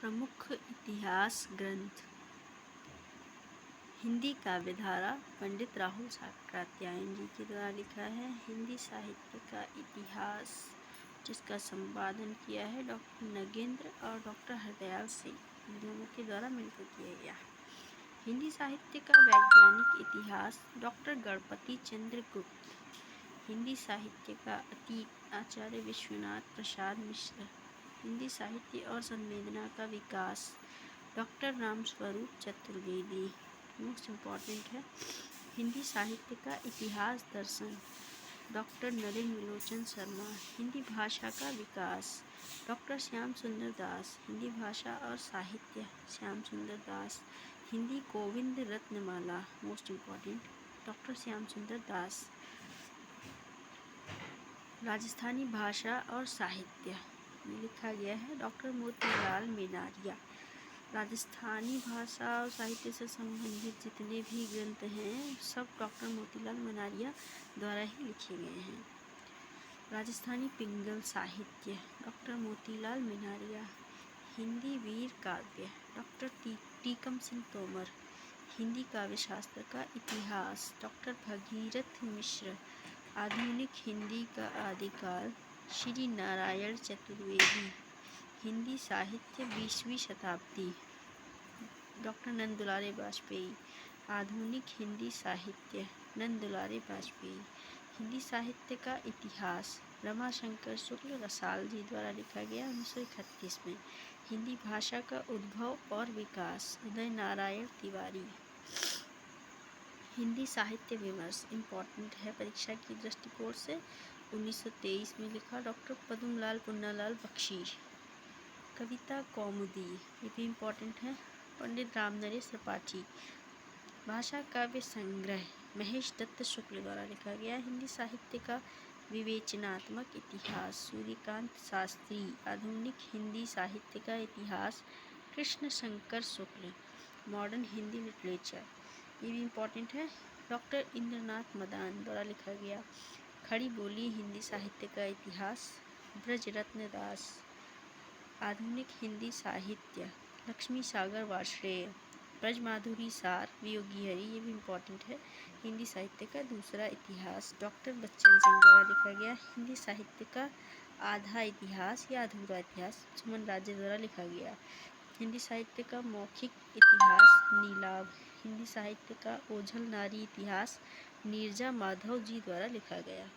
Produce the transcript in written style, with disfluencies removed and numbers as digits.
प्रमुख इतिहास ग्रंथ। हिंदी काव्यधारा पंडित राहुल कात्यायन जी के द्वारा लिखा है। हिंदी साहित्य का इतिहास, जिसका संपादन किया है डॉक्टर नगेंद्र और डॉक्टर हरदयाल सिंह, दोनों के द्वारा मिलकर किया गया। हिंदी साहित्य का वैज्ञानिक इतिहास डॉक्टर गणपति चंद्र गुप्त। हिंदी साहित्य का अतीत आचार्य विश्वनाथ प्रसाद मिश्र। हिंदी साहित्य और संवेदना का विकास doctor Ramswaroop Chaturvedi. Most important है। हिंदी साहित्य का इतिहास दर्शन डॉक्टर नरेंद्र विलोचन शर्मा। हिंदी भाषा का विकास डॉक्टर श्याम सुंदर दास। हिंदी भाषा और साहित्य Shyam Sundar Das. Hindi Govind Ratnamala, most important, doctor Shyam Sundar Das. Rajasthani भाषा और साहित्य में लिखा गया है डॉक्टर मोतीलाल मेनारिया। राजस्थानी भाषा और साहित्य से संबंधित जितने भी ग्रंथ हैं सब डॉक्टर मोतीलाल मेनारिया द्वारा ही लिखे गए हैं। राजस्थानी पिंगल साहित्य डॉक्टर मोतीलाल मेनारिया। हिंदी वीर काव्य डॉक्टर टीकम सिंह तोमर। हिंदी काव्य शास्त्र का इतिहास डॉक्टर भगीरथ मिश्र। आधुनिक हिंदी का आदिकाल श्री नारायण चतुर्वेदी। हिंदी साहित्य 20वीं शताब्दी डॉक्टर नंदुलारे वाजपेयी। आधुनिक हिंदी साहित्य नंदुलारे वाजपेयी। हिंदी साहित्य का इतिहास रमाशंकर शुक्ल रसाल जी द्वारा लिखा गया 1931 में। हिंदी भाषा का उद्भव और विकास उदय नारायण तिवारी। हिंदी साहित्य विमर्श इम्पॉर्टेंट है परीक्षा की दृष्टिकोण से, 1923 में लिखा डॉक्टर पद्मलाल पुन्नालाल बख्शी। कविता कौमुदी, ये भी इम्पॉर्टेंट है, पंडित रामनरेश त्रिपाठी। भाषा काव्य संग्रह महेश दत्त शुक्ल द्वारा लिखा गया। हिंदी साहित्य का विवेचनात्मक इतिहास सूर्यकांत शास्त्री। आधुनिक हिंदी साहित्य का इतिहास कृष्ण शंकर शुक्ल। मॉडर्न हिंदी लिटरेचर, ये भी इम्पॉर्टेंट है, डॉक्टर इंद्रनाथ मदान द्वारा लिखा गया। खड़ी बोली हिंदी साहित्य का इतिहास ब्रजरत्न दास। आधुनिक हिंदी साहित्य लक्ष्मी सागर वार्ष्णेय। ब्रजमाधुरी सार वियोगी हरि, ये भी इम्पॉर्टेंट है। हिंदी साहित्य का दूसरा इतिहास डॉक्टर बच्चन सिंह द्वारा लिखा गया। हिंदी साहित्य का आधा इतिहास या अधूरा इतिहास सुमन राज्य द्वारा लिखा गया। हिंदी साहित्य का मौखिक इतिहास नीलाभ। हिंदी साहित्य का ओझल नारी इतिहास नीरजा माधव जी द्वारा लिखा गया।